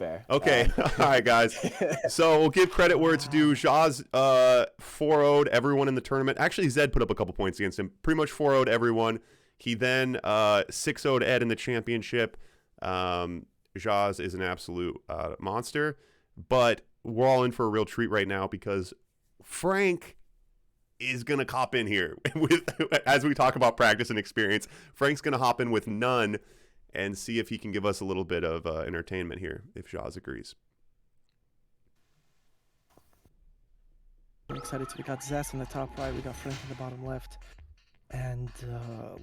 fair. Okay, all right, guys. So we'll give credit where it's due. Zhas 4-0'd everyone in the tournament. Actually, Zed put up a couple points against him. Pretty much 4-0'd everyone. He then 6-0'd Ed in the championship. Zhas is an absolute monster. But we're all in for a real treat right now because Frank is going to cop in here with, as we talk about practice and experience. Frank's going to hop in with none and see if he can give us a little bit of entertainment here, if Zhas agrees. I'm excited. So we got Zhas in the top right, we got Frank in the bottom left. And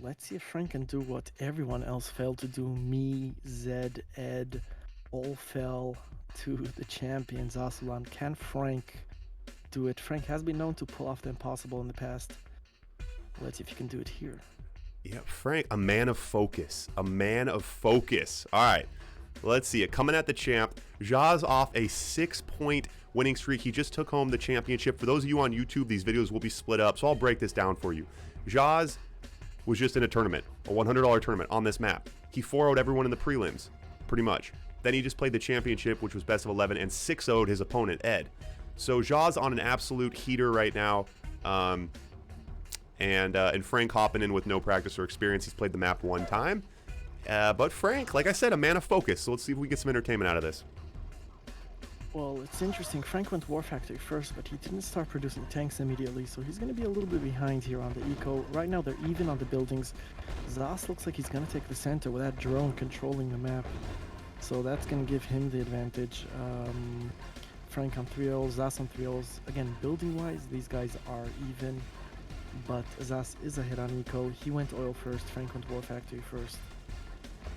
let's see if Frank can do what everyone else failed to do. Me, Zed, Ed, all fell to the champion, Zhas. Can Frank do it? Frank has been known to pull off the impossible in the past. Let's see if he can do it here. Yeah, Frank, a man of focus. A man of focus. All right, let's see it. Coming at the champ, Zhas off a 6-point winning streak. He just took home the championship. For those of you on YouTube, these videos will be split up, so I'll break this down for you. Zhas was just in a tournament, a $100 tournament on this map. He 4-0'd everyone in the prelims, pretty much. Then he just played the championship, which was best of 11, and 6-0'd his opponent, Ed. So Zhas on an absolute heater right now. And Frank hopping in with no practice or experience. He's played the map one time. But Frank, like I said, a man of focus. So let's see if we get some entertainment out of this. Well, it's interesting. Frank went War Factory first, but he didn't start producing tanks immediately, so he's going to be a little bit behind here on the eco. Right now, they're even on the buildings. Zhas looks like he's going to take the center with that drone controlling the map. So that's going to give him the advantage. Frank on 3-0, Zhas on 3-0. Again, building-wise, these guys are even. But Zhas is ahead on eco. He went oil first. Frank went War Factory first.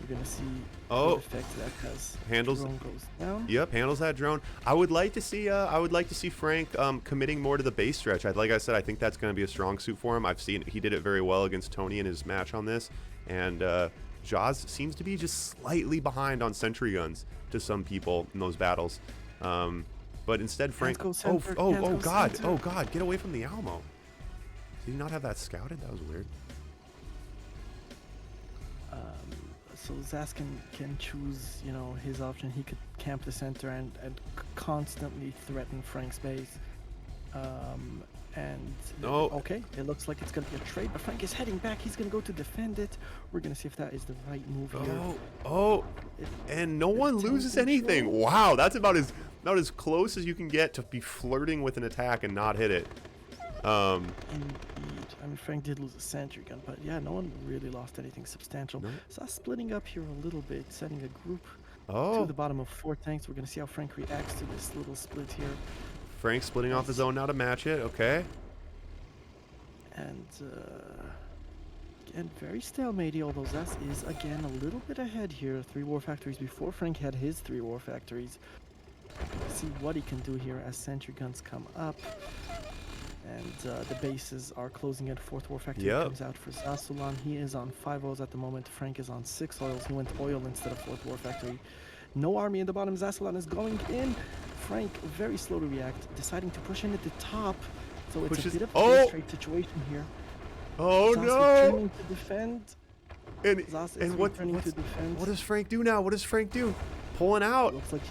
We're gonna see what effect that has. Handles. Drone goes down. Yep, handles that drone. I would like to see Frank committing more to the base stretch. Like I said, I think that's going to be a strong suit for him. I've seen he did it very well against Tony in his match on this, and Zhas seems to be just slightly behind on sentry guns to some people in those battles. But instead, Frank. Oh God! Get away from the Alamo. Did he not have that scouted? That was weird. So Zhas can choose, you know, his option. He could camp the center and constantly threaten Frank's base. Okay, it looks like it's gonna be a trade, but Frank is heading back. He's gonna go to defend it. We're gonna see if that is the right move here. And no one loses anything. Wow, that's about as close as you can get to be flirting with an attack and not hit it. Indeed. I mean, Frank did lose a sentry gun, but yeah, no one really lost anything substantial. Nope. So splitting up here a little bit, setting a group to the bottom of 4 tanks. We're gonna see how Frank reacts to this little split here. Frank splitting off his own now to match it. Okay. And again, very stalemate, although Zhas is again a little bit ahead here. 3 war factories before Frank had his 3 war factories. Let's see what he can do here as sentry guns come up. And the bases are closing in. 4th war factory comes out for Zhas. He is on 5 oils at the moment. Frank is on 6 oils. He went oil instead of 4th war factory. No army in the bottom. Zhas is going in. Frank very slow to react, deciding to push in at the top. So it's a bit of a straight situation here. Oh Zhas no! returning to defend. And what does Frank do now? What does Frank do? Pulling out. Looks like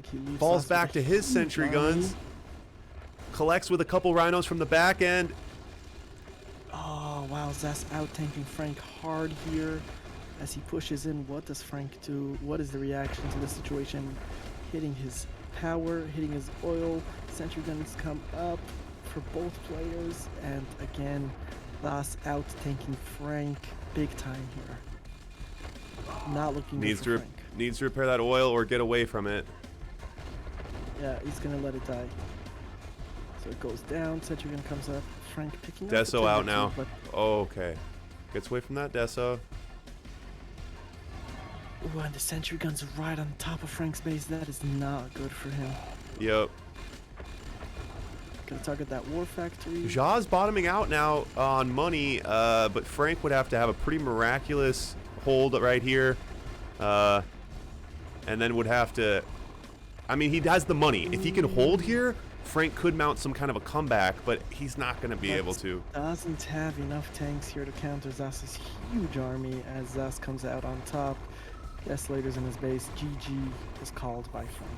he leaves. Falls back to his sentry guns. Collects with a couple rhinos from the back end. Oh wow, Zhas out-tanking Frank hard here as he pushes in. What does Frank do? What is the reaction to the situation? Hitting his power, hitting his oil. Sentry guns come up for both players, and again, Zhas out-tanking Frank big time here. Not looking good for Frank. Needs to repair that oil or get away from it. Yeah, he's gonna let it die. So it goes down, sentry gun comes up, Frank picking up. Deso out now. Okay. Gets away from that Deso. Ooh, and the sentry gun's right on top of Frank's base. That is not good for him. Yep. Gonna target that war factory. Zhas bottoming out now on money, but Frank would have to have a pretty miraculous hold right here. And then would have to... I mean, he has the money. If he can hold here, Frank could mount some kind of a comeback, but he's not going to be able to. Doesn't have enough tanks here to counter Zhas' huge army as Zhas comes out on top. Desolators in his base. GG is called by Frank.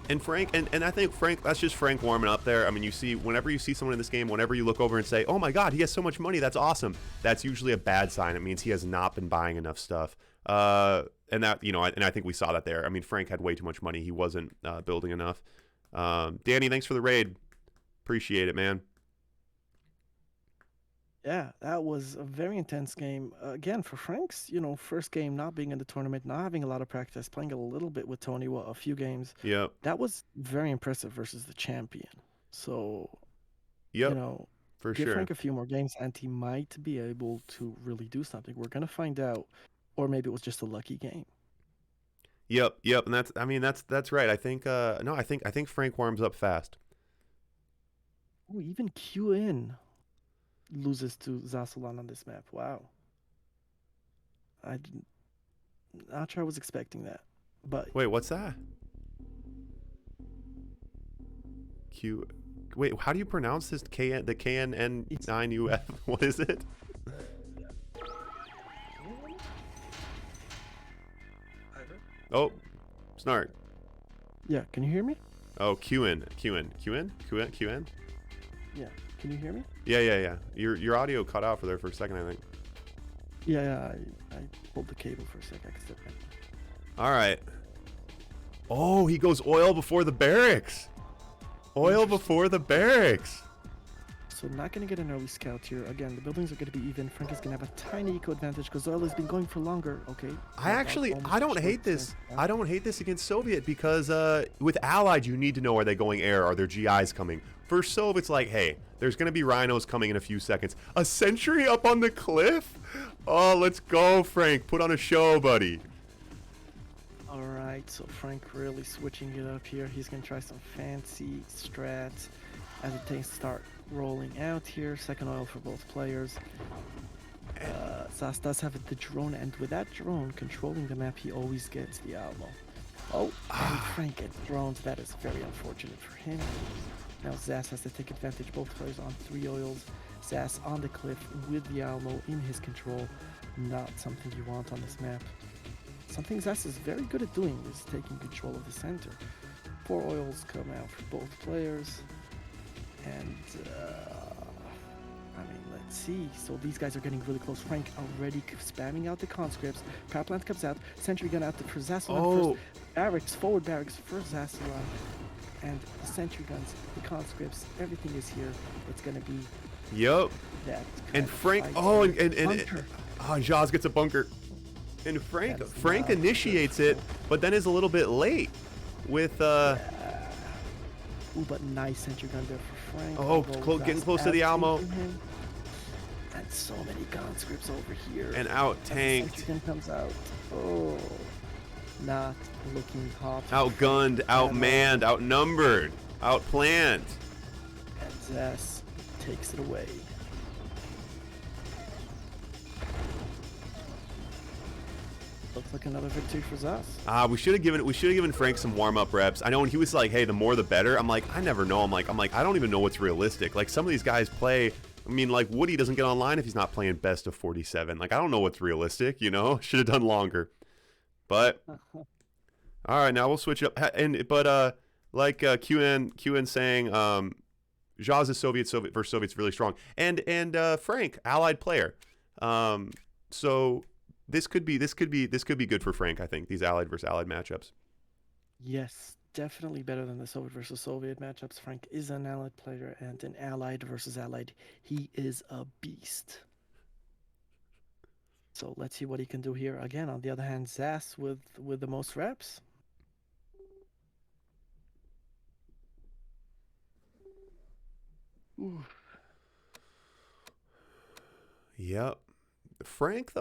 And Frank, and I think Frank, that's just Frank warming up there. I mean, you see, whenever you see someone in this game, whenever you look over and say, oh my God, he has so much money, that's awesome. That's usually a bad sign. It means he has not been buying enough stuff. And that, you know, and I think we saw that there. I mean, Frank had way too much money. He wasn't building enough. Danny, thanks for the raid. Appreciate it, man. Yeah, that was a very intense game. Again, for Frank's, first game not being in the tournament, not having a lot of practice, playing a little bit with Tony, a few games. Yep. That was very impressive versus the champion. So, Yep. For give sure. Frank a few more games, and he might be able to really do something. We're gonna find out, or maybe it was just a lucky game. Yep. And that's right. I think no, I think Frank warms up fast. Oh, even QN loses to Zhas on this map. Wow. Not sure I was expecting that. But Wait, what's that? Wait, how do you pronounce this? The KNN9UF? What is it? Oh, Snark. yeah, can you hear me? Oh, QN. Yeah, can you hear me? Yeah. Your audio cut out for a second, I think. Yeah, I pulled the cable for a sec. I can step in. All right. Oh, he goes oil before the barracks. Oil before the barracks. So not going to get an early scout here. Again, the buildings are going to be even. Frank is going to have a tiny eco advantage because oil has been going for longer. Okay. I don't hate this. I don't hate this against Soviet because with Allied, you need to know, are they going air? Are there GIs coming? For Sov, it's like, hey, there's going to be rhinos coming in a few seconds. A sentry up on the cliff? Oh, let's go, Frank. Put on a show, buddy. All right, so Frank really switching it up here. He's going to try some fancy strats as things start rolling out here. Second oil for both players. Zhas does have the drone, and with that drone controlling the map, he always gets the ammo. Oh, and Frank gets drones. That is very unfortunate for him. Now Zhas has to take advantage. Both players on 3 oils. Zhas on the cliff with the Alamo in his control. Not something you want on this map. Something Zhas is very good at doing is taking control of the center. 4 oils come out for both players. And, let's see. So these guys are getting really close. Frank already spamming out the conscripts. Power plant comes out. Sentry gun out for Zasalan first. Barracks, forward barracks for Zasalan. And the sentry guns, the conscripts, everything is here. It's going to be that. And Frank, and Zhas gets a bunker. And Frank initiates it, but then is a little bit late with Ooh, but nice sentry gun there for Frank. Oh, getting close to the Alamo. And so many conscripts over here. And out tanked. Sentry gun comes out. Oh, not looking hot. Outgunned, outmanned, outnumbered, outplanned. And Zhas takes it away. Looks like another victory for Zhas. We should have given Frank some warm-up reps. I know when he was like, hey, the more the better. I'm like, I never know. I'm like, I don't even know what's realistic. Like, some of these guys play, I mean, like, Woody doesn't get online if he's not playing best of 47. Like, I don't know what's realistic, you know? Should have done longer. But all right, now we'll switch up. Like QN saying, Zhas is Soviet versus Soviet's really strong. And Frank, allied player. So this could be good for Frank, I think, these allied versus allied matchups. Yes, definitely better than the Soviet versus Soviet matchups. Frank is an allied player, and an allied versus allied, he is a beast. So let's see what he can do here. Again, on the other hand, Zhas with the most reps. Ooh. Yep. Frank,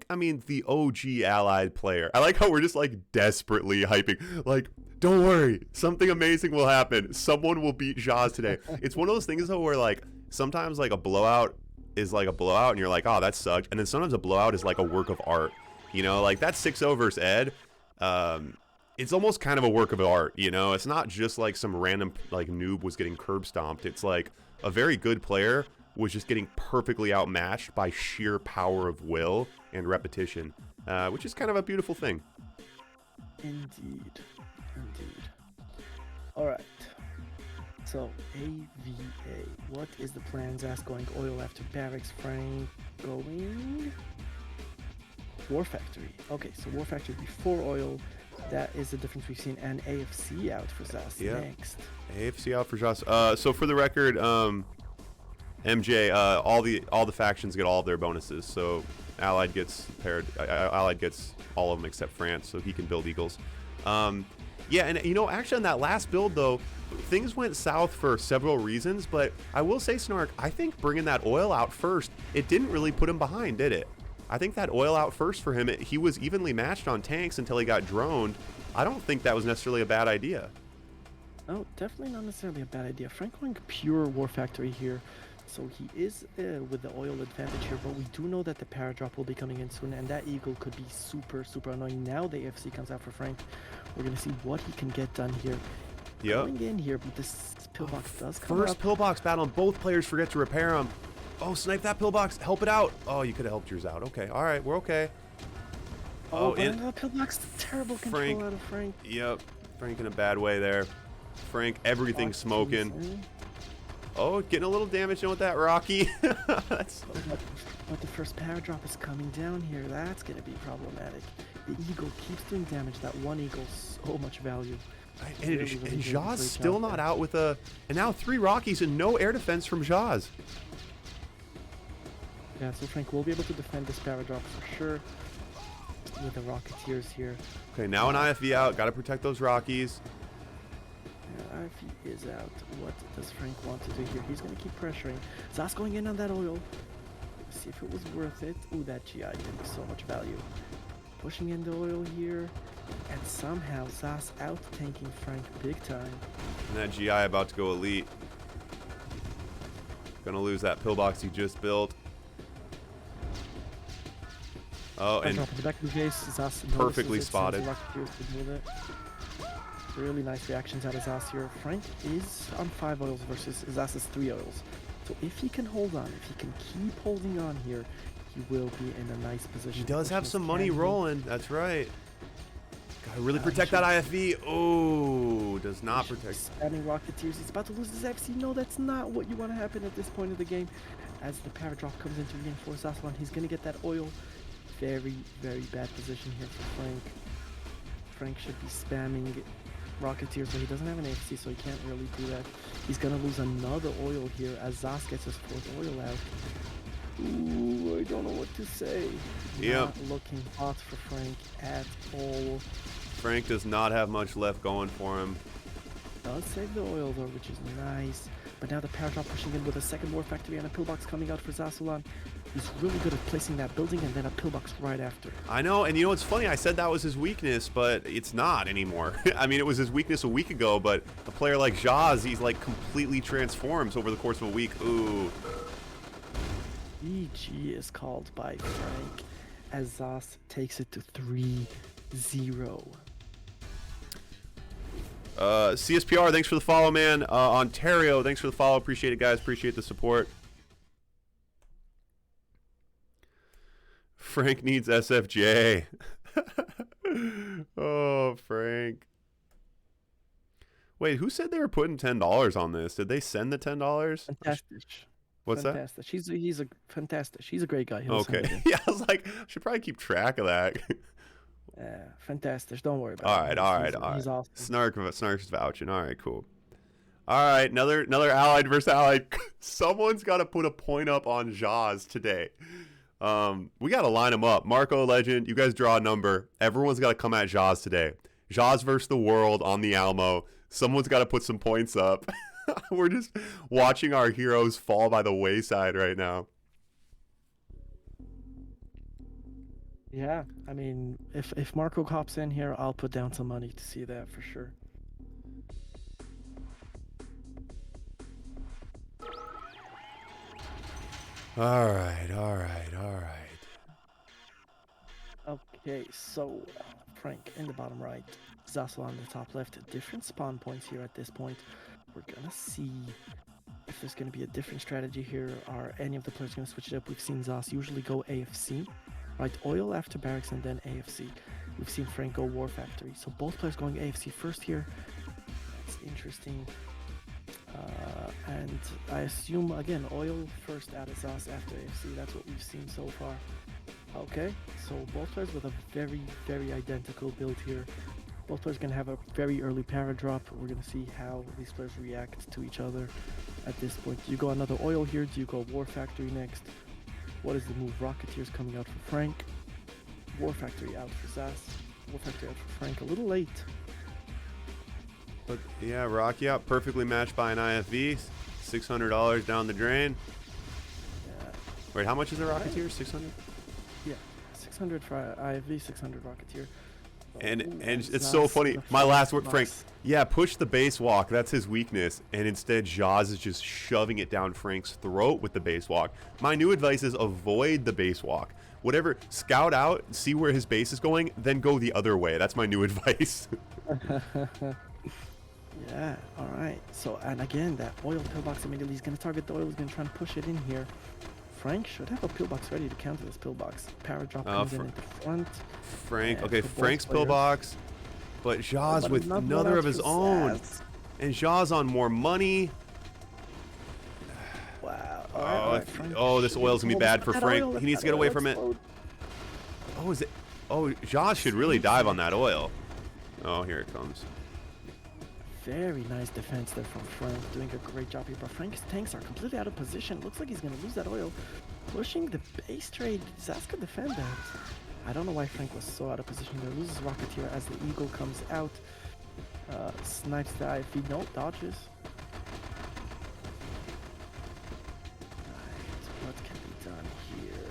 I mean, the OG allied player. I like how we're just like desperately hyping. Like, don't worry, something amazing will happen. Someone will beat Zhas today. It's one of those things though where like sometimes like a blowout is like a blowout and you're like, oh, that sucked. And then sometimes a blowout is like a work of art. You know, like that 6-0 versus Ed. It's almost kind of a work of art, you know? It's not just like some random like noob was getting curb stomped. It's like a very good player was just getting perfectly outmatched by sheer power of will and repetition, which is kind of a beautiful thing. Indeed. Indeed. Alright. So, AVA. What is the plan? Zhas going oil after barracks. Frank going... War Factory. Okay, so War Factory before oil. That is the difference we've seen. And AFC out for Zhas next. AFC out for Zhas. So for the record, MJ, all the factions get all of their bonuses. So Allied gets Allied gets all of them except France, so he can build Eagles. Yeah, and actually on that last build though, things went south for several reasons. But I will say, Snark, I think bringing that oil out first, it didn't really put him behind, did it? I think that oil out first for him, he was evenly matched on tanks until he got droned. I don't think that was necessarily a bad idea. No, definitely not necessarily a bad idea. Frank going pure War Factory here. So he is with the oil advantage here, but we do know that the Paradrop will be coming in soon, and that Eagle could be super, super annoying. Now the AFC comes out for Frank. We're going to see what he can get done here. Going in here, but this pillbox does come First up. pillbox battle, and both players forget to repair him. Oh, snipe that pillbox. Help it out. Oh, you could have helped yours out. Okay, all right, we're okay. Oh, and the pillbox, terrible control out of Frank. Yep, Frank in a bad way there. Frank, everything smoking. Oh, getting a little damage in with that Rocky. That's... But the first power drop is coming down here. That's going to be problematic. The Eagle keeps doing damage. That one Eagle, so much value. And Zhas still not out with a... And now 3 Rockies and no air defense from Zhas. Yeah, so Frank will be able to defend this power drop for sure. With the Rocketeers here. Okay, now an IFV out. Got to protect those Rockies. Yeah, IFV is out. What does Frank want to do here? He's going to keep pressuring. Zhas going in on that oil. See if it was worth it. Ooh, that GI getting so much value. Pushing in the oil here. And somehow Zhas out-tanking Frank big time. And that GI about to go elite. Gonna lose that pillbox he just built. Oh, and drop in the back of the case. Zhas perfectly spotted. Really nice reactions out of Zhas here. Frank is on 5 oils versus Zhas's 3 oils. So if he can hold on, if he can keep holding on here, he will be in a nice position. He does have some money rolling. That's right. Gotta really protect that IFV. Oh, does not protect. Spamming Rocketeers. He's about to lose his FC. No, that's not what you want to happen at this point of the game. As the power drop comes in to reinforce Zhas, he's going to get that oil. Very, very bad position here for Frank. Frank should be spamming Rocketeers, but he doesn't have an AFC, so he can't really do that. He's gonna lose another oil here as Zhas gets his 4th oil out. Ooh, I don't know what to say. Not looking hot for Frank at all. Frank does not have much left going for him. Does save the oil though, which is nice. But now the power drop pushing in with a second War Factory and a pillbox coming out for Zhas. He's really good at placing that building and then a pillbox right after. I know, and you know what's funny? I said that was his weakness, but it's not anymore. I mean, it was his weakness a week ago, but a player like Zhas, he's like completely transforms over the course of a week. Ooh. GG is called by Frank as Zhas takes it to 3-0. CSPR, thanks for the follow, man. Ontario, thanks for the follow. Appreciate it, guys. Appreciate the support. Frank needs SFJ. Oh, Frank. Wait, who said they were putting $10 on this? Did they send the $10? Fantastic. What's fantastic. That? He's a fantastic. He's a great guy. Okay. Yeah, I was like, I should probably keep track of that. Yeah, fantastic. Don't worry about it. All right. He's awesome. Snark's vouching. All right, cool. All right, another Allied versus Allied. Someone's got to put a point up on Zhas today. We got to line them up. Marco Legend, you guys draw a number. Everyone's got to come at Zhas today. Zhas versus the world on the Alamo. Someone's got to put some points up. We're just watching our heroes fall by the wayside right now. Yeah, I mean, if Marco hops in here, I'll put down some money to see that for sure. All right. Okay, so Frank in the bottom right, Zhas on the top left. Different spawn points here at this point. We're gonna see if there's gonna be a different strategy here. Are any of the players gonna switch it up? We've seen Zhas usually go AFC, right? Oil after barracks and then AFC. We've seen Frank go War Factory. So both players going AFC first here. That's interesting. And I assume, again, oil first out of Zhas after AFC. That's what we've seen so far. Okay, so both players with a very, very identical build here. Both players going to have a very early para drop. We're going to see how these players react to each other at this point. Do you go another oil here? Do you go War Factory next? What is the move? Rocketeers coming out for Frank. War Factory out for Zhas. War Factory out for Frank. A little late. But yeah, Rocky out, perfectly matched by an IFV. $600 down the drain. Yeah. Wait, how much is a Rocketeer? 600? Yeah, 600 for IFV, 600 Rocketeer. And Ooh, it's so funny. My last word, Frank. nice. Yeah, push the base walk. That's his weakness. And instead, Zhas is just shoving it down Frank's throat with the base walk. My new advice is avoid the base walk. Whatever, scout out, see where his base is going, then go the other way. That's my new advice. Yeah, all right. So, and again, that oil pillbox immediately. He's going to target the oil. He's going to try and push it in here. Frank should have a pillbox ready to counter this pillbox. Para drop comes in at the front. Frank, and okay, for both Frank's players. pillbox, but Zhas But with another of his for own. Zhas. And Zhas on more money. Wow. Oh, All right, Frank oh, this should oil's going to be hold bad for that Frank. oil, He needs to that get away oil from it. explode. Oh, is it? Oh, Zhas should really dive on that oil. Oh, here it comes. Very nice defense there from Frank, doing a great job here. But Frank's tanks are completely out of position. Looks like he's going to lose that oil. Pushing the base trade. Zhas could defend that. I don't know why Frank was so out of position there. Loses Rocketeer as the Eagle comes out. Snipes the IFV. No, dodges. Right, what can be done here?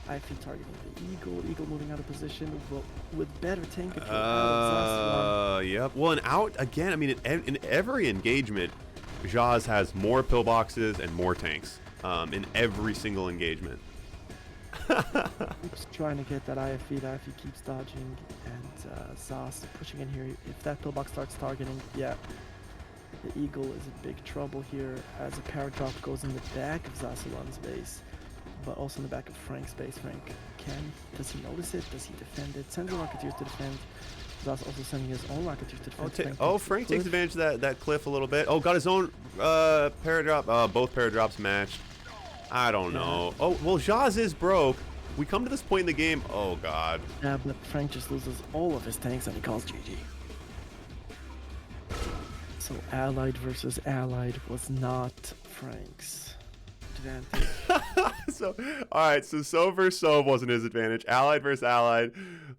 IFV targeting the Eagle. Eagle moving out of position. Well, with better tank control. Yep. Well, and out again. I mean, in every engagement, Zhas has more pillboxes and more tanks. In every single engagement. Keeps trying to get that IFV. The IFV keeps dodging, and Zhas pushing in here. If that pillbox starts targeting, yeah, the Eagle is in big trouble here as a para drop goes in the back of Zhas base, but also in the back of Frank's base. Frank does he notice it? Does he defend it? Sends the Rocketeers to defend. Zhas also sending his own Rocketeers to defend. Frank takes advantage of that cliff a little bit. Oh, got his own para drop. Both para drops matched. I don't know. Oh, well, Zhas is broke. We come to this point in the game. Oh, God. Yeah, but Frank just loses all of his tanks and he calls GG. So Allied versus Allied was not Frank's advantage. So, all right. So versus so wasn't his advantage. Allied versus Allied.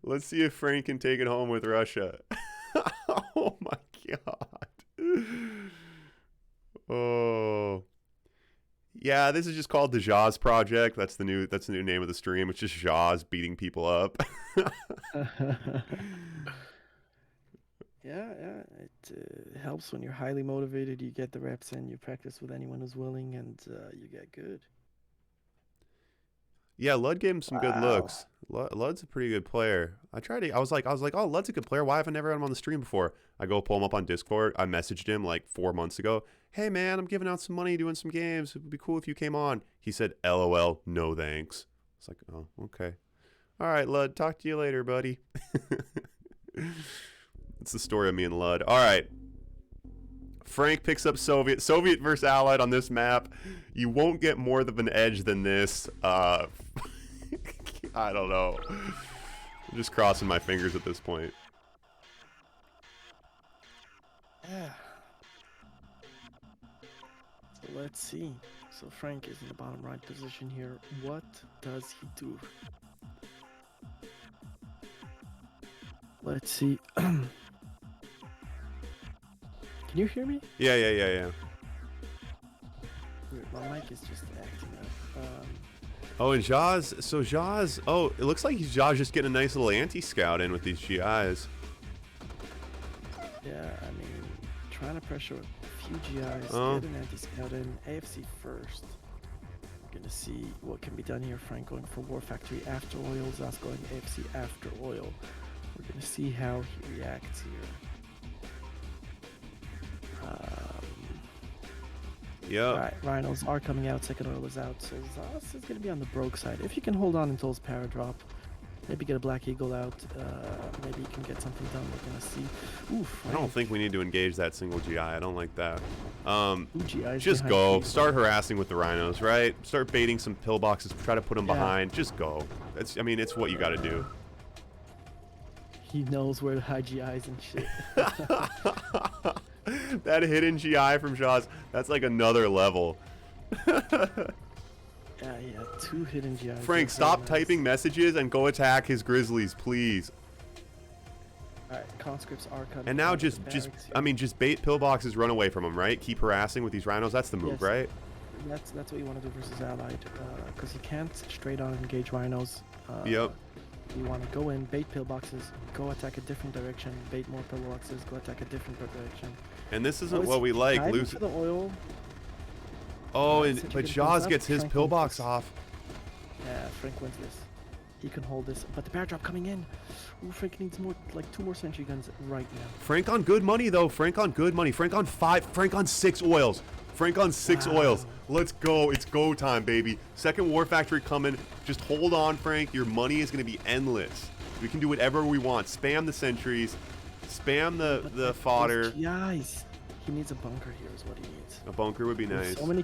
Let's see if Frank can take it home with Russia. Oh, my God. Oh. Yeah, this is just called the Zhas Project. That's the new name of the stream. It's just Zhas beating people up. Yeah, it helps when you're highly motivated. You get the reps in, you practice with anyone who's willing, and you get good. Yeah, Lud gave him some good looks. Lud's a pretty good player. I was like, oh, Lud's a good player. Why have I never had him on the stream before? I go pull him up on Discord. I messaged him like 4 months ago. Hey, man, I'm giving out some money, doing some games. It would be cool if you came on. He said, LOL, no thanks. It's like, oh, okay. All right, Lud, talk to you later, buddy. It's the story of me and Lud. All right. Frank picks up Soviet versus Allied on this map. You won't get more of an edge than this. I don't know. I'm just crossing my fingers at this point. Yeah. So let's see. So Frank is in the bottom right position here. What does he do? Let's see. Can you hear me? Yeah. Weird. My mic is just acting up. Oh, and Zhas. So Zhas. Oh, it looks like Zhas just getting a nice little anti-scout in with these GIs. Yeah, I mean, trying to pressure a few GIs, Oh. get an anti-scout in, AFC first. We're gonna see what can be done here. Frank going for War Factory after oil, Zhas going AFC after oil. We're gonna see how he reacts here. Yep. Right, Rhinos are coming out, second oil is out, so Zhas is gonna be on the broke side. If he can hold on until his para drop, Maybe get a Black Eagle out. Maybe you can get something done. We're gonna see. Oof. I don't think we need to engage that single GI. I don't like that. GI's Just behind go. Keith. Start harassing with the rhinos, right? Start baiting some pillboxes. Try to put them behind. Just go. That's. I mean, it's what you got to do. He knows where to hide GIs and shit. That hidden GI from Zhas, that's like another level. Yeah, 2 hidden GIs. Frank, stop typing messages and go attack his grizzlies, please. Alright, conscripts are coming. And now just bait pillboxes, run away from them, right? Keep harassing with these rhinos. That's the move, Yes. right? That's what you want to do versus allied, because you can't straight on engage rhinos. Yep. You want to go in, bait pillboxes, go attack a different direction, bait more pillboxes, go attack a different direction. And this isn't it's what we like. diving Lose. for the oil. Oh, since but you get Zhas up, gets his Frank pillbox wins. off. Yeah, Frank wins this. He can hold this, but the bear drop coming in. Ooh, Frank needs more, like 2 more sentry guns right now. Frank on good money though. Frank on good money. Frank on 5. Frank on 6 oils. Frank on 6 oils. Let's go. It's go time, baby. Second war factory coming. Just hold on, Frank. Your money is going to be endless. We can do whatever we want. Spam the sentries. Spam the fodder. GIs. He needs a bunker here is what he needs. A bunker would be There's nice.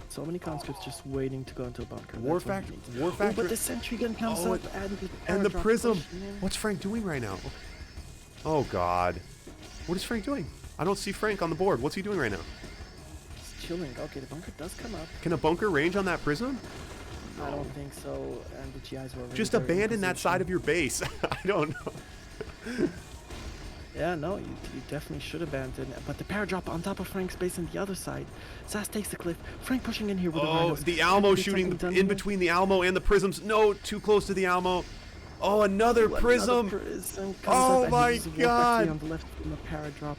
So many conscripts just waiting to go into a bunker. War That's what he factory. needs. War Oh, factory. but the sentry gun comes Oh, up and the And the airdrop prism. pushing in. What's Frank doing right now? Oh God. What is Frank doing? I don't see Frank on the board. What's he doing right now? He's chilling. Okay, the bunker does come up. Can a bunker range on that prism? I don't think so. And the GIs were already Just there in abandon that position. side of your base. I don't know. Yeah, no, you definitely should abandon. But the paradrap on top of Frank's base on the other side. Zhas takes the cliff. Frank pushing in here with the Oh, rhinos. the Almo Can we get shooting something done in here? between the Almo and the prisms. No, too close to the Almo. Oh, another Ooh, prism. another prism comes Oh up and my he uses a war God. factory on the left from a paradrop.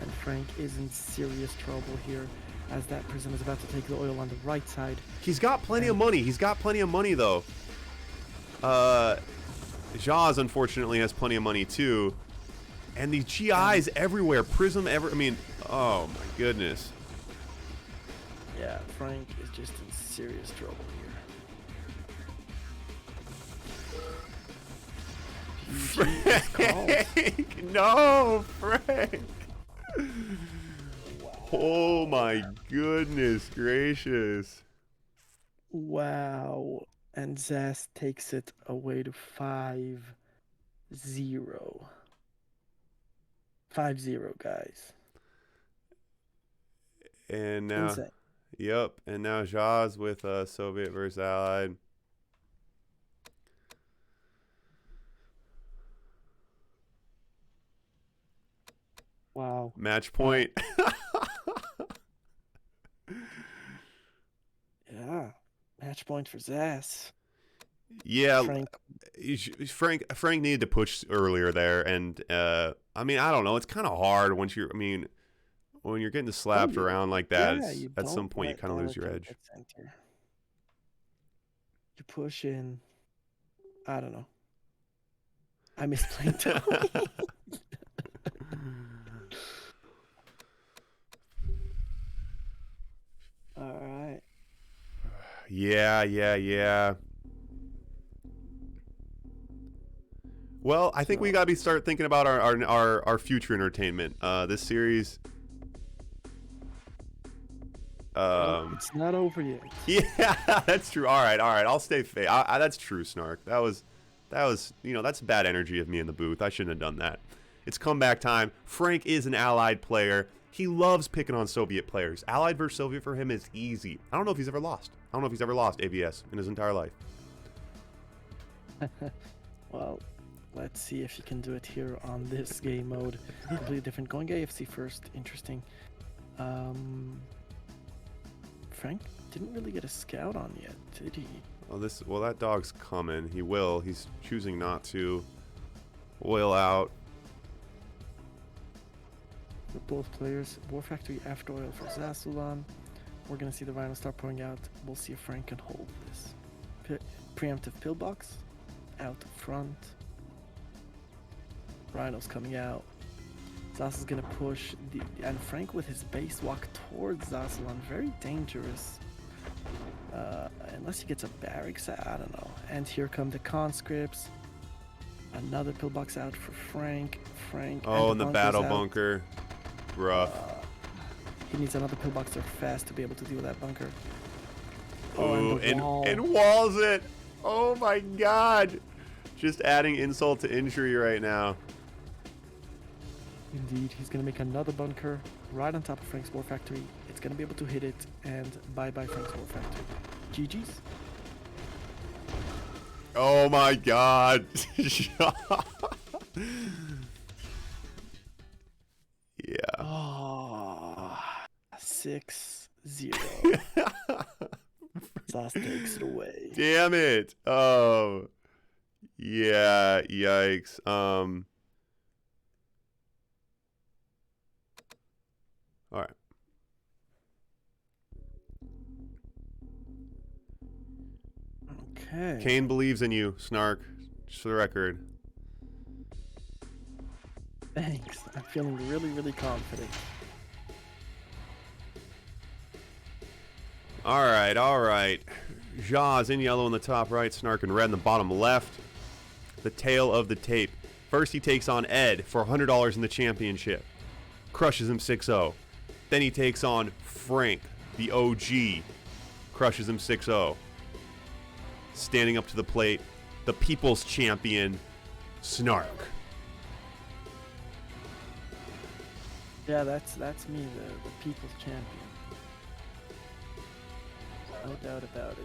And Frank is in serious trouble here as that prism is about to take the oil on the right side. He's got plenty of money. He's got plenty of money though. Zhas unfortunately has plenty of money too. And these GIs everywhere. Prism I mean, oh my goodness. Yeah, Frank is just in serious trouble here. GG is called. Frank! No, Frank! Oh my goodness gracious. Wow. And Zhas takes it away to 5-0. 5-0, guys. And now, Insane. yep, and now Zhas with Soviet versus Allied. Wow. Match point. Yeah. Match point for Zhas. Yeah, Frank needed to push earlier there, and I mean, I don't know. It's kind of hard once you're. I mean, when you're getting slapped around like that, Yeah, at some point you kind of lose your edge. You push in. I don't know. I miss playing Tony. All right. Yeah. Well, I think we got to start thinking about our future entertainment. This series. It's not over yet. Yeah, that's true. All right. I'll stay fair. That's true, Snark. That was, that's bad energy of me in the booth. I shouldn't have done that. It's comeback time. Frank is an Allied player. He loves picking on Soviet players. Allied versus Soviet for him is easy. I don't know if he's ever lost. I don't know if he's ever lost AVS in his entire life. Well, let's see if you can do it here on this game mode. Completely different. Going AFC first. Interesting. Frank didn't really get a scout on yet, did he? Well, that dog's coming. He will. He's choosing not to. Oil out. For both players, War Factory after oil for Zasulan. We're gonna see the Rhino start pouring out. We'll see if Frank can hold this. Preemptive pillbox out front. Rhino's coming out. Zhas is gonna push and Frank with his base walk towards Zasulan. Very dangerous. Unless he gets a barracks, I don't know. And here come the conscripts. Another pillbox out for Frank. Oh, and the battle out. bunker. Rough. He needs another pillboxer fast to be able to deal with that bunker. Oh, and the wall. and walls it. Oh my god. Just adding insult to injury right now. Indeed, he's going to make another bunker right on top of Frank's War Factory. It's going to be able to hit it, and bye-bye Frank's War Factory. GG's. Oh my god. Yeah. Oh, 6-0. Zhas takes it away. Damn it. Oh. Yeah, yikes. All right. Okay. Kane believes in you, Snark. Just for the record. Thanks. I'm feeling really, really confident. All right, all right. Zhas in yellow in the top right, Snark in red in the bottom left. The tail of the tape. First, he takes on Ed for $100 in the championship. Crushes him 6-0. Then he takes on Frank, the OG. Crushes him 6-0. Standing up to the plate, the people's champion, Snark. Yeah, that's me, the people's champion. No doubt about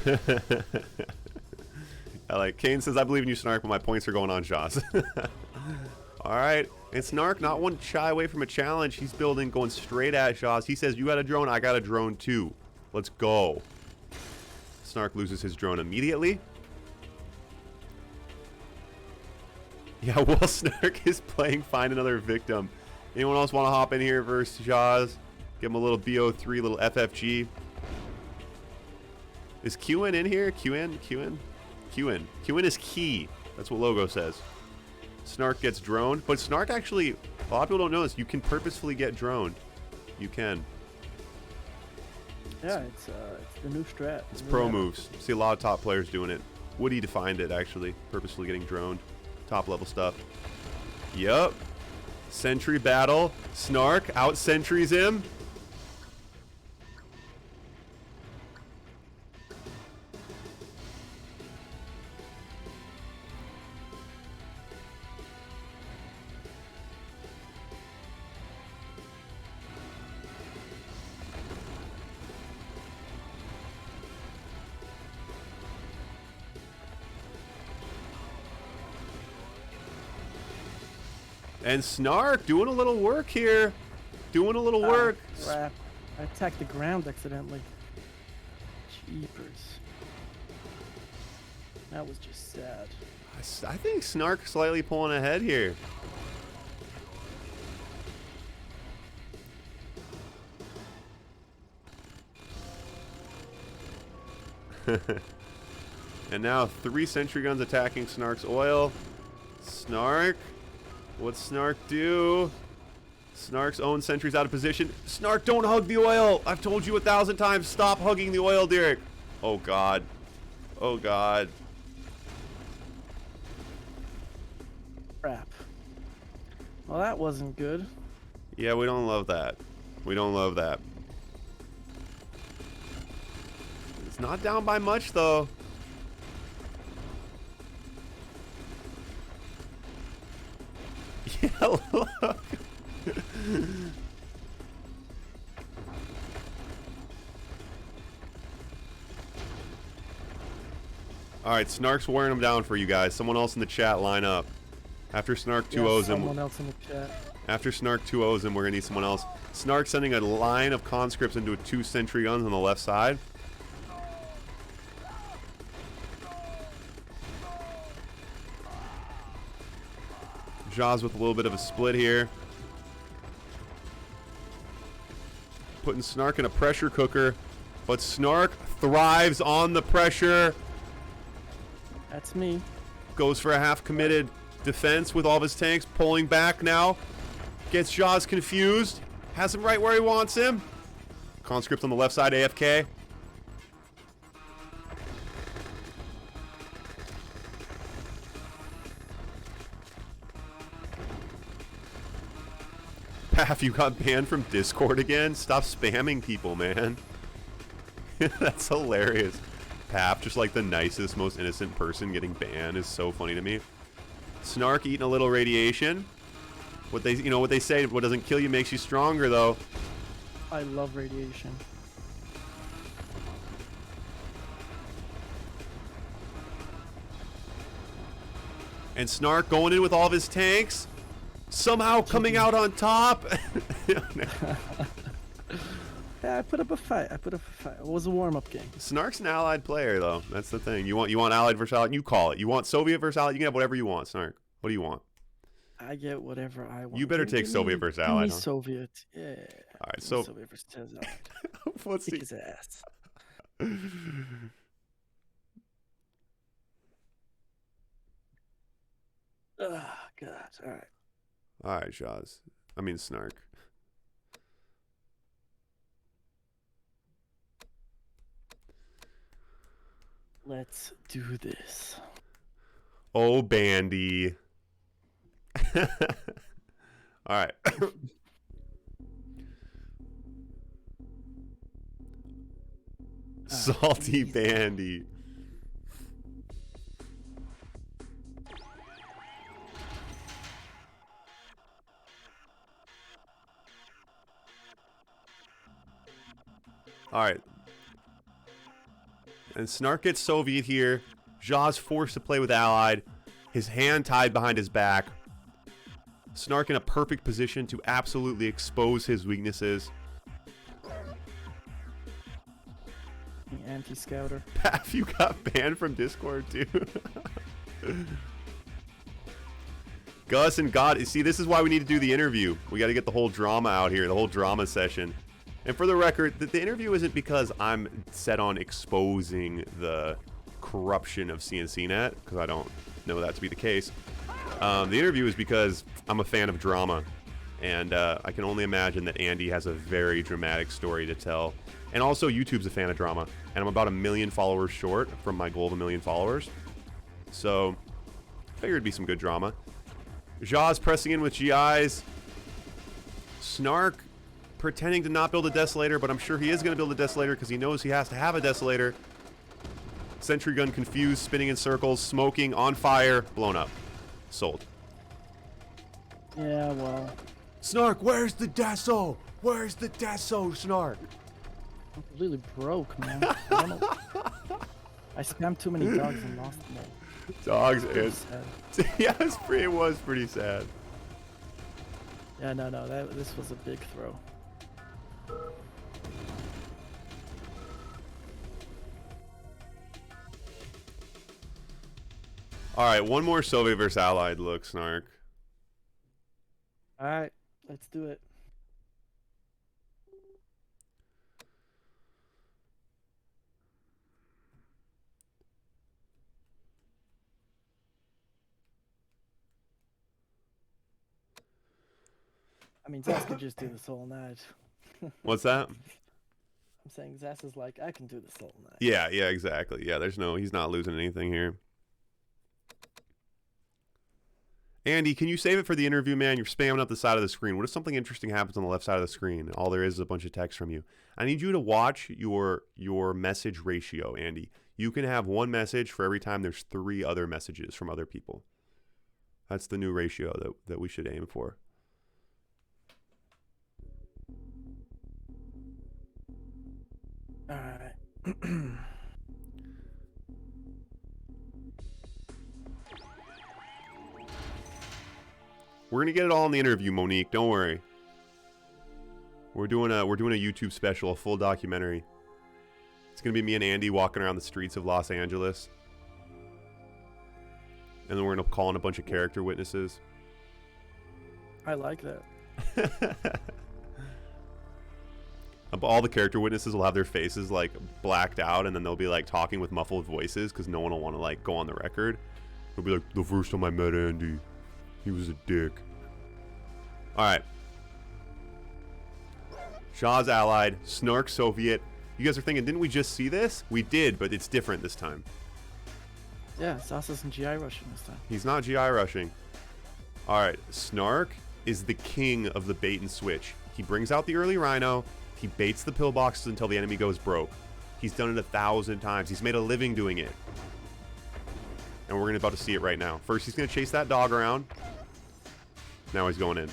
it. I like Kane says, I believe in you, Snark, but my points are going on Zhas. All right. And Snark, not one shy away from a challenge. He's going straight at Zhas. He says, you got a drone, I got a drone too. Let's go. Snark loses his drone immediately. Yeah, while Snark is playing Find Another Victim. Anyone else want to hop in here versus Zhas? Give him a little BO3, little FFG. Is QN in here? QN? QN is key. That's what logo says. Snark gets droned. But Snark actually, a lot of people don't know this. You can purposefully get droned. You can. Yeah, it's the new strat. It's pro moves. See a lot of top players doing it. Woody defined it, actually. Purposefully getting droned. Top level stuff. Yup. Sentry battle. Snark out sentries him. And Snark doing a little work here. Doing a little work. Crap. I attacked the ground accidentally. Jeepers. That was just sad. I think Snark slightly pulling ahead here. And now 3 sentry guns attacking Snark's oil. Snark. What's Snark do? Snark's own sentry's out of position. Snark, don't hug the oil. I've told you 1,000 times. Stop hugging the oil, Derek. Oh, God. Oh, God. Crap. Well, that wasn't good. Yeah, we don't love that. We don't love that. It's not down by much, though. Yeah, look. Alright, Snark's wearing him down for you guys. Someone else in the chat line up. After Snark 2-0s him. Someone else in the chat. After Snark 2-0s him, we're gonna need someone else. Snark sending a line of conscripts into 2 sentry guns on the left side. Zhas with a little bit of a split here. Putting Snark in a pressure cooker. But Snark thrives on the pressure. That's me. Goes for a half-committed defense with all of his tanks. Pulling back now. Gets Zhas confused. Has him right where he wants him. Conscript on the left side, AFK. Paf, you got banned from Discord again? Stop spamming people, man. That's hilarious. Paf, just like the nicest, most innocent person getting banned is so funny to me. Snark eating a little radiation. What they, what they say, what doesn't kill you makes you stronger, though. I love radiation. And Snark going in with all of his tanks, somehow coming out on top. Yeah, I put up a fight. It was a warm-up game. Snark's an allied player, though. That's the thing. You want allied versus allied? You call it. You want Soviet versus allied? You can have whatever you want, Snark. What do you want? I get whatever I want. You better take Soviet versus give allied. me Huh? Soviet. Yeah. All right, so Soviet versus allied. let's see. Kick his ass. Oh, God. All right. All right, Zhas. I mean Snark. Let's do this. Oh, Bandy. All right. Salty Bandy. All right. And Snark gets Soviet here. Zhas forced to play with Allied. His hand tied behind his back. Snark in a perfect position to absolutely expose his weaknesses. The anti-scouter. Paf, you got banned from Discord too. Gus and God, see, this is why we need to do the interview. We got to get the whole drama out here, the whole drama session. And for the record, the interview isn't because I'm set on exposing the corruption of CNCnet, because I don't know that to be the case. The interview is because I'm a fan of drama, and I can only imagine that Andy has a very dramatic story to tell. And also, YouTube's a fan of drama, and I'm about 1 million followers short from my goal of 1 million followers. So, I figured it'd be some good drama. Zhas pressing in with GIs. Snark pretending to not build a Desolator, but I'm sure he is going to build a Desolator because he knows he has to have a Desolator. Sentry gun confused, spinning in circles, smoking, on fire, blown up. Sold. Yeah, well. Snark, where's the Deso? Where's the Deso, Snark? I'm completely broke, man. I don't know. I spammed too many dogs and lost them all. Dogs, Sad. yeah, it was pretty sad. Yeah, no, this was a big throw. All right, one more Soviet versus Allied look, Snark. All right, let's do it. I mean, Zhas could just do this all night. What's that? I'm saying Zhas is like, I can do this all night. Yeah, exactly. Yeah, he's not losing anything here. Andy, can you save it for the interview, man? You're spamming up the side of the screen. What if something interesting happens on the left side of the screen? All there is a bunch of text from you. I need you to watch your message ratio, Andy. You can have one message for every time there's 3 other messages from other people. That's the new ratio that we should aim for. All right. We're gonna get it all in the interview, Monique. Don't worry. We're doing a YouTube special, a full documentary. It's gonna be me and Andy walking around the streets of Los Angeles, and then we're gonna call in a bunch of character witnesses. I like that. All the character witnesses will have their faces like blacked out, and then they'll be like talking with muffled voices because no one will want to like go on the record. They'll be like, the first time I met Andy, he was a dick. All right. Zhas Allied, Snark Soviet. You guys are thinking, didn't we just see this? We did, but it's different this time. Yeah, Zhas isn't GI rushing this time. He's not GI rushing. All right, Snark is the king of the bait and switch. He brings out the early Rhino. He baits the pillboxes until the enemy goes broke. He's done it 1,000 times. He's made a living doing it. And we're about to see it right now. First, he's going to chase that dog around. Now he's going in.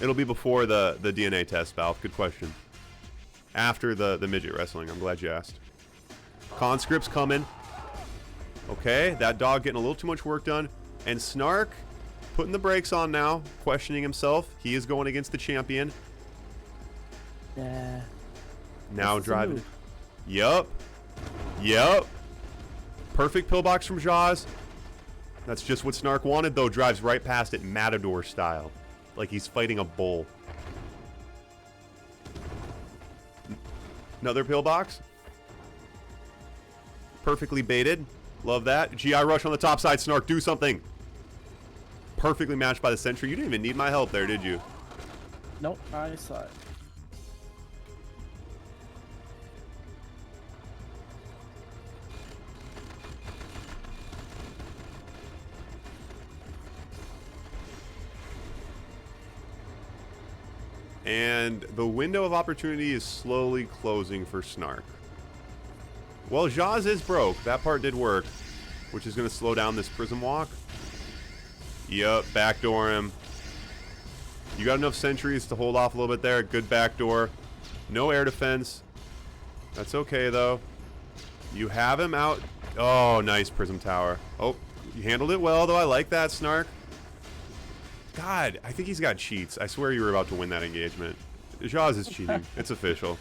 It'll be before the DNA test, Valve. Good question. After the midget wrestling. I'm glad you asked. Conscript's coming. Okay, that dog getting a little too much work done. And Snark putting the brakes on now, questioning himself. He is going against the champion. Yeah. Now driving. Yup. Yup. Perfect pillbox from Zhas. That's just what Snark wanted, though. Drives right past it, Matador style. Like he's fighting a bull. Another pillbox. Perfectly baited. Love that. GI rush on the top side. Snark, do something. Perfectly matched by the sentry. You didn't even need my help there, did you? Nope, I saw it. And the window of opportunity is slowly closing for Snark. Well, Zhas is broke. That part did work, which is going to slow down this prism walk. Yup, backdoor him. You got enough sentries to hold off a little bit there. Good backdoor. No air defense. That's okay, though. You have him out. Oh, nice prism tower. Oh, you handled it well, though. I like that, Snark. God, I think he's got cheats. I swear you were about to win that engagement. Zhas is cheating. It's official.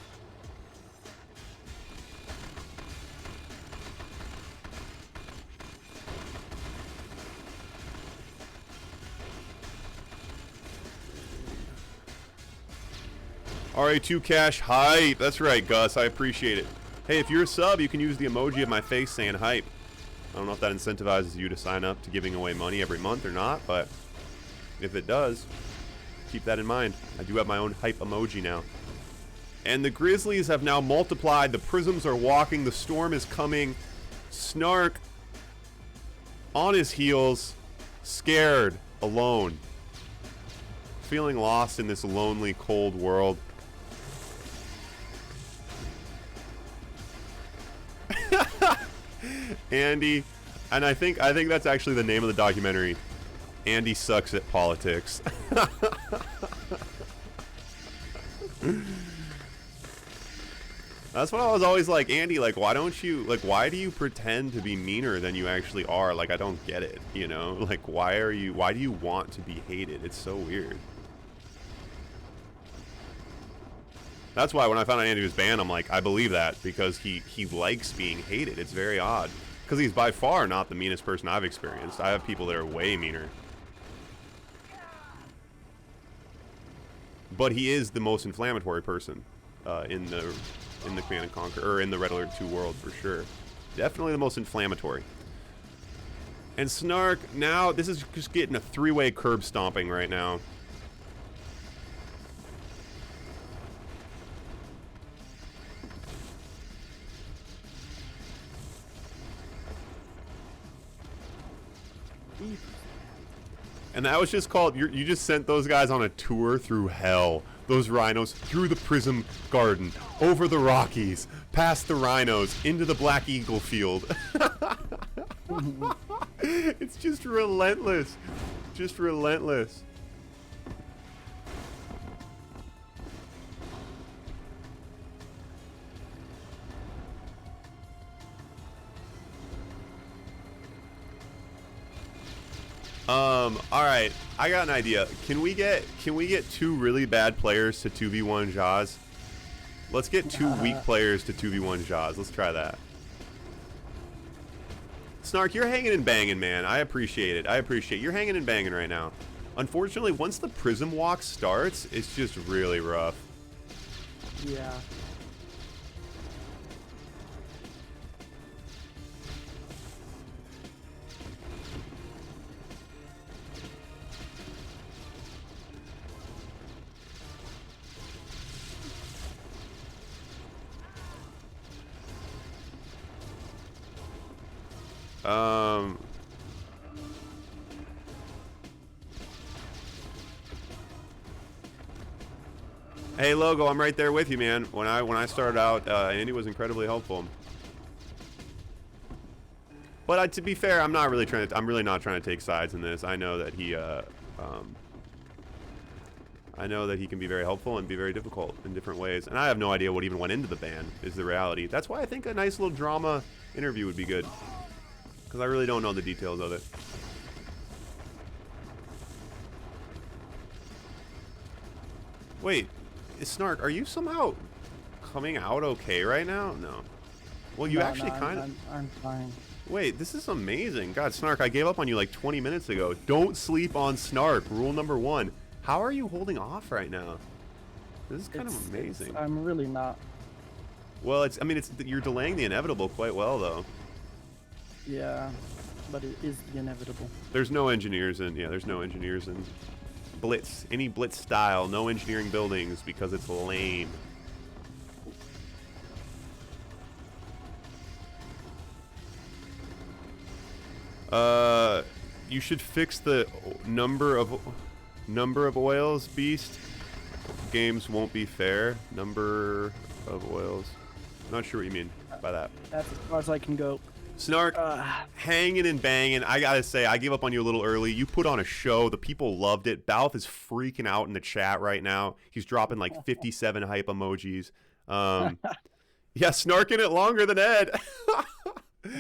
RA2 cash hype. That's right, Gus. I appreciate it. Hey, if you're a sub, you can use the emoji of my face saying hype. I don't know if that incentivizes you to sign up to giving away money every month or not, but if it does, keep that in mind. I do have my own hype emoji now. And the Grizzlies have now multiplied. The prisms are walking. The storm is coming. Snark on his heels, scared, alone. Feeling lost in this lonely, cold world. Andy, and I think that's actually the name of the documentary. Andy sucks at politics. That's what I was always like, Andy, like, why don't you, like, why do you pretend to be meaner than you actually are? Like, I don't get it, you know? Like, why do you want to be hated? It's so weird. That's why when I found out Andy was banned, I'm like, I believe that, because he likes being hated. It's very odd. Because he's by far not the meanest person I've experienced. I have people that are way meaner. But he is the most inflammatory person in the Command & Conquer, or in the Red Alert 2 world for sure. Definitely the most inflammatory. And Snark, now, this is just getting a three-way curb stomping right now. And that was just called, you just sent those guys on a tour through hell. Those rhinos, through the Prism Garden, over the Rockies, past the rhinos, into the Black Eagle field. It's just relentless. Just relentless. Alright, I got an idea. Can we get two really bad players to 2v1 Zhas? Let's get two weak players to 2v1 Zhas. Let's try that. Snark, you're hanging and banging, man. I appreciate it. I appreciate it. You're hanging and banging right now. Unfortunately, once the Prism Walk starts, it's just really rough. Yeah. Hey Logo, I'm right there with you, man. When I started out, Andy was incredibly helpful. But to be fair, I'm really not trying to take sides in this. I know that he can be very helpful and be very difficult in different ways. And I have no idea what even went into the ban, is the reality. That's why I think a nice little drama interview would be good. Because I really don't know the details of it. Wait, Snark, are you somehow coming out okay right now? No. Well, you actually kind of... I'm fine. Wait, this is amazing. God, Snark, I gave up on you like 20 minutes ago. Don't sleep on Snark. Rule number 1. How are you holding off right now? This is kind of amazing. I'm really not. Well, you're delaying the inevitable quite well, though. Yeah, but it is the inevitable. There's no engineers in, there's no engineers in Blitz. Any Blitz style, no engineering buildings because it's lame. You should fix the number of oils, Beast. Games won't be fair. Number of oils. I'm not sure what you mean by that. That's as far as I can go. Snark, hanging and banging. I gotta say, I gave up on you a little early. You put on a show. The people loved it. Balth is freaking out in the chat right now. He's dropping like 57 hype emojis. Yeah, snarking it longer than Ed.